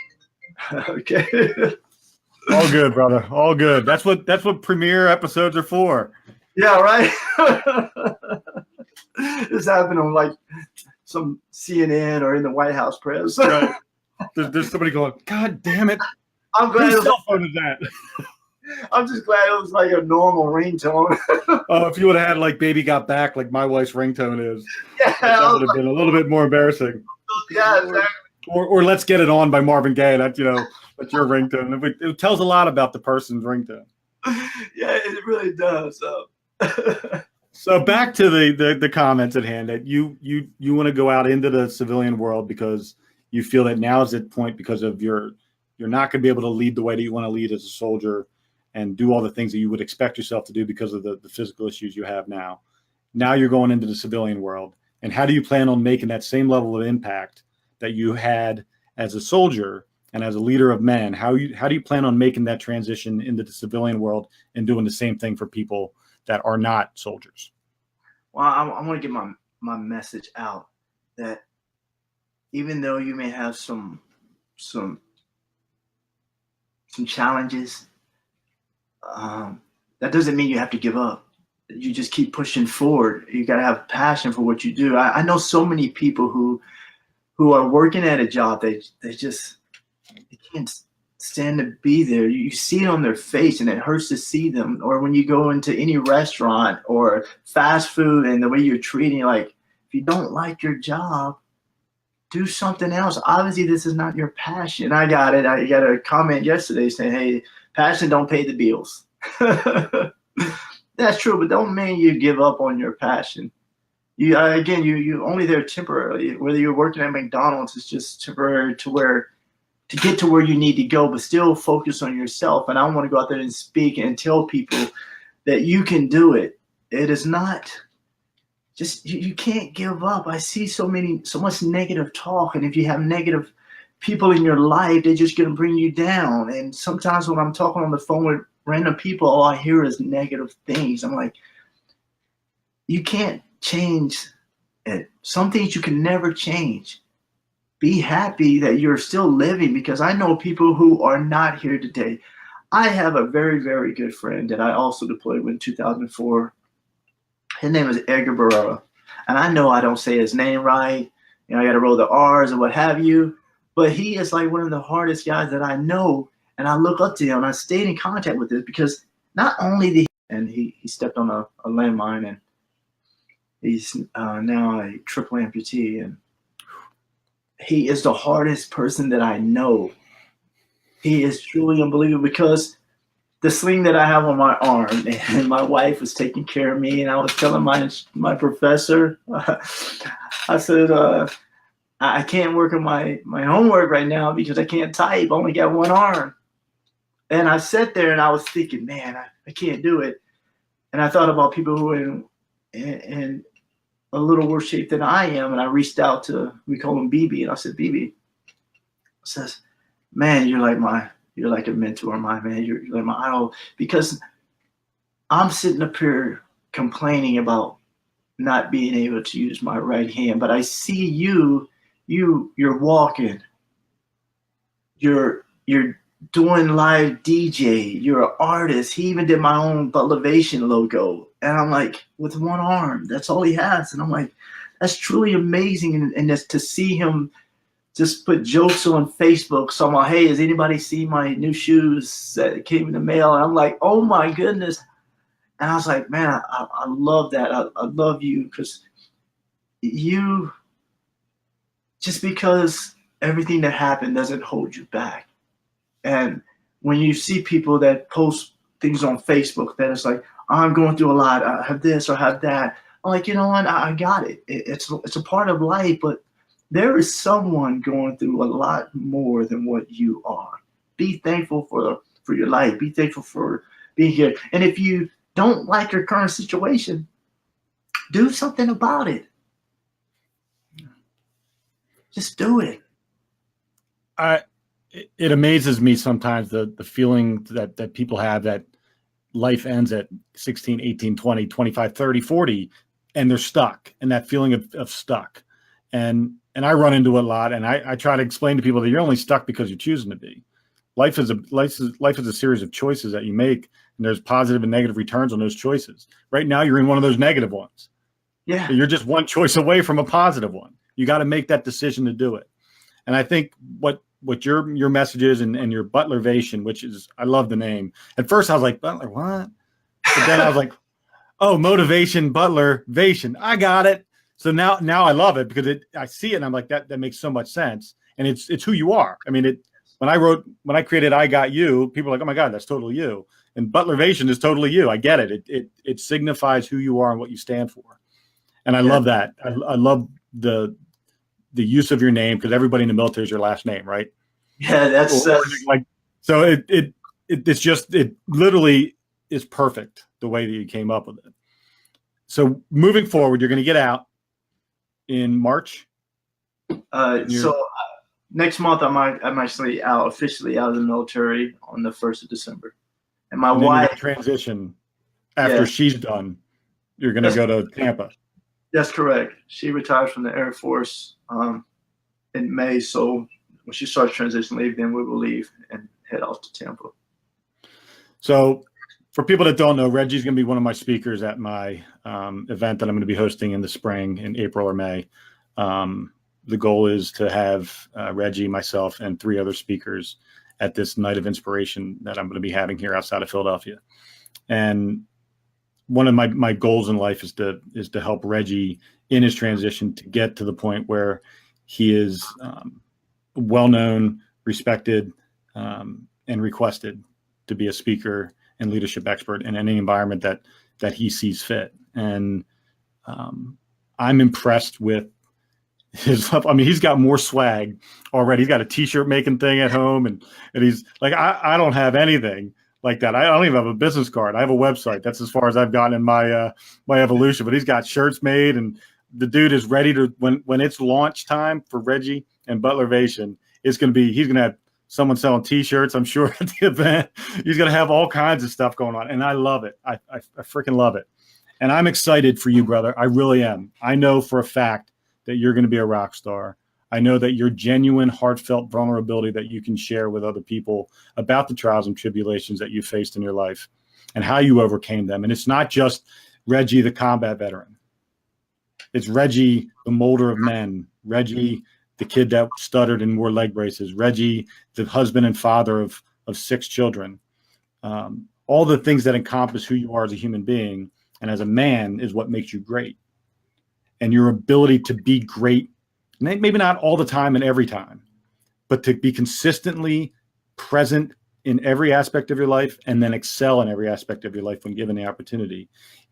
Speaker 2: Okay.
Speaker 1: All good, brother. All good. That's what premiere episodes are for.
Speaker 2: Yeah, right. This happened on like some CNN or in the White House press.
Speaker 1: Right. There's somebody going, God damn it!
Speaker 2: I'm glad.
Speaker 1: Whose cell phone is that?
Speaker 2: I'm just glad it was like a normal ringtone.
Speaker 1: Oh, if you would have had like "Baby Got Back" like my wife's ringtone is,
Speaker 2: yeah,
Speaker 1: that would have been a little bit more embarrassing.
Speaker 2: Yeah, exactly.
Speaker 1: Or "Let's Get It On" by Marvin Gaye. That's that's your ringtone. It tells a lot about the person's ringtone.
Speaker 2: Yeah, it really does.
Speaker 1: So back to the comments at hand, that you want to go out into the civilian world because you feel that now is the point, because of you're not going to be able to lead the way that you want to lead as a soldier and do all the things that you would expect yourself to do because of the physical issues you have now. Now you're going into the civilian world. And how do you plan on making that same level of impact that you had as a soldier and as a leader of men? How do you plan on making that transition into the civilian world and doing the same thing for people that are not soldiers?
Speaker 2: Well, I want to get my message out that even though you may have some challenges, that doesn't mean you have to give up. You just keep pushing forward. You got to have passion for what you do. I know so many people who are working at a job, they can't stand to be there. You see it on their face and it hurts to see them. Or when you go into any restaurant or fast food and the way you're treating, like, if you don't like your job, do something else. Obviously, this is not your passion. I got it. I got a comment yesterday saying, hey, passion don't pay the bills. That's true, but don't mean you give up on your passion. You only there temporarily. Whether you're working at McDonald's, it's just temporary to get to where you need to go, but still focus on yourself. And I want to go out there and speak and tell people that you can do it. It is not just, you can't give up. I see so much negative talk. And if you have negative people in your life, they're just going to bring you down. And sometimes when I'm talking on the phone with random people, all I hear is negative things. I'm like, you can't change it. Some things you can never change. Be happy that you're still living, because I know people who are not here today. I have a very, very good friend that I also deployed with in 2004. His name is Edgar Barrera. And I know I don't say his name right. I got to roll the R's and what have you. But he is like one of the hardest guys that I know. And I look up to him. And I stayed in contact with this because not only he stepped on a landmine, and he's now a triple amputee. And he is the hardest person that I know. He is truly unbelievable, because the sling that I have on my arm, and my wife was taking care of me, and I was telling my professor, I said, I can't work on my homework right now because I can't type. I only got one arm. And I sat there and I was thinking, man, I can't do it. And I thought about people who are in a little worse shape than I am. And I reached out to, we call him BB. And I said, BB, says, man, you're like a mentor of mine, man. You're like my idol. Because I'm sitting up here complaining about not being able to use my right hand. But I see you're walking. You're doing live DJ. You're an artist. He even did my own Butlevation logo. And I'm like, with one arm, that's all he has. And I'm like, that's truly amazing. And just to see him just put jokes on Facebook. So I'm like, hey, has anybody seen my new shoes that came in the mail? And I'm like, oh my goodness. And I was like, man, I love that. I love you because you, just because everything that happened doesn't hold you back. And when you see people that post things on Facebook that it's like, I'm going through a lot, I have this or have that, I'm like, you know what, I got it. It's a part of life, but there is someone going through a lot more than what you are. Be thankful for your life. Be thankful for being here. And if you don't like your current situation, do something about it. Just do it.
Speaker 1: It amazes me sometimes the feeling that people have that life ends at 16, 18, 20, 25, 30, 40, and they're stuck, and that feeling of stuck. And I run into it a lot, and I try to explain to people that you're only stuck because you're choosing to be. Life is a series of choices that you make, and there's positive and negative returns on those choices. Right now, you're in one of those negative ones.
Speaker 2: Yeah.
Speaker 1: So you're just one choice away from a positive one. You got to make that decision to do it. And I think what your message is and your Butlervation, which is, I love the name. At first I was like, Butler, what? But then I was like, oh, motivation, Butlervation. I got it. So now I love it because I see it and I'm like, that makes so much sense. And it's who you are. I mean, when I created I Got You, people are like, oh my God, that's totally you. And Butlervation is totally you. I get it. It signifies who you are and what you stand for. And I love that. I love the use of your name, because everybody in the military is your last name, right?
Speaker 2: Yeah, that's
Speaker 1: like, so it's just, it literally is perfect the way that you came up with it. So moving forward, you're going to get out in March.
Speaker 2: Next month I'm actually officially out of the military on the 1st of December. And my
Speaker 1: and
Speaker 2: wife
Speaker 1: transition after she's done, you're going to go to Tampa.
Speaker 2: That's correct. She retired from the Air Force in May. So when she starts transition leave, then we will leave and head off to Tampa.
Speaker 1: So for people that don't know, Reggie's going to be one of my speakers at my event that I'm going to be hosting in the spring, in April or May. The goal is to have Reggie, myself, and 3 other speakers at this night of inspiration that I'm going to be having here outside of Philadelphia. And one of my goals in life is to help Reggie in his transition to get to the point where he is well-known, respected, and requested to be a speaker and leadership expert in any environment that he sees fit. And I'm impressed with his, I mean, he's got more swag already. He's got a t-shirt making thing at home, and he's like, I don't have anything like that. I don't even have a business card. I have a website. That's as far as I've gotten in my evolution. But he's got shirts made, and the dude is ready to, when it's launch time for Reggie and Butlervation, he's going to have someone selling t-shirts, I'm sure, at the event. He's going to have all kinds of stuff going on, and I love it. I freaking love it. And I'm excited for you, brother. I really am. I know for a fact that you're going to be a rock star. I know that your genuine, heartfelt vulnerability that you can share with other people about the trials and tribulations that you faced in your life and how you overcame them. And it's not just Reggie, the combat veteran. It's Reggie, the molder of men. Reggie, the kid that stuttered and wore leg braces. Reggie, the husband and father of 6 children. All the things that encompass who you are as a human being and as a man is what makes you great. And your ability to be great, maybe not all the time and every time, but to be consistently present in every aspect of your life and then excel in every aspect of your life when given the opportunity,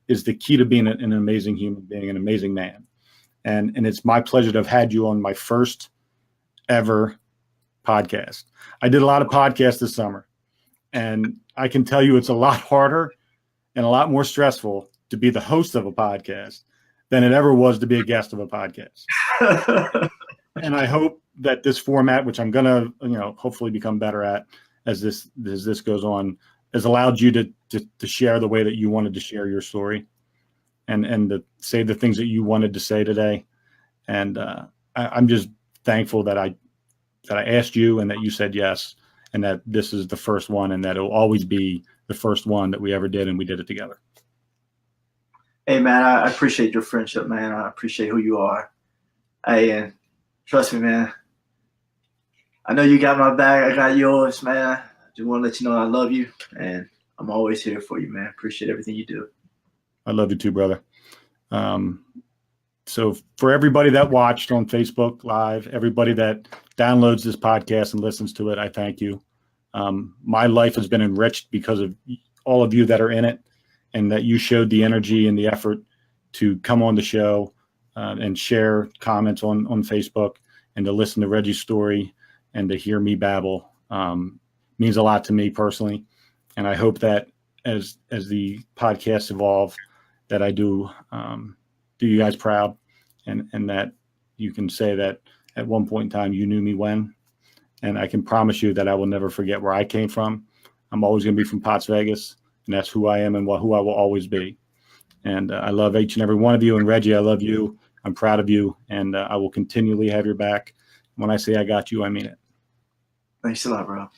Speaker 1: is the key to being an amazing human being, an amazing man. And it's my pleasure to have had you on my first ever podcast. I did a lot of podcasts this summer, and I can tell you it's a lot harder and a lot more stressful to be the host of a podcast than it ever was to be a guest of a podcast. And I hope that this format, which I'm going to, hopefully become better at as this goes on, has allowed you to share the way that you wanted to share your story and to say the things that you wanted to say today. And I'm just thankful that I asked you and that you said yes, and that this is the first one, and that it'll always be the first one that we ever did, and we did it together.
Speaker 2: Hey, man, I appreciate your friendship, man. I appreciate who you are. And trust me, man, I know you got my back. I got yours, man. I just want to let you know I love you, and I'm always here for you, man. Appreciate everything you do.
Speaker 1: I love you too, brother. So for everybody that watched on Facebook Live, everybody that downloads this podcast and listens to it, I thank you. My life has been enriched because of all of you that are in it, and that you showed the energy and the effort to come on the show and share comments on Facebook, and to listen to Reggie's story and to hear me babble. Means a lot to me personally. And I hope that as the podcasts evolve, that I do you guys proud, and that you can say that at one point in time you knew me when. And I can promise you that I will never forget where I came from. I'm always going to be from Potts Vegas, and that's who I am and who I will always be. And I love each and every one of you. And Reggie, I love you. I'm proud of you, and I will continually have your back. When I say I got you, I mean it.
Speaker 2: Thanks a lot, bro.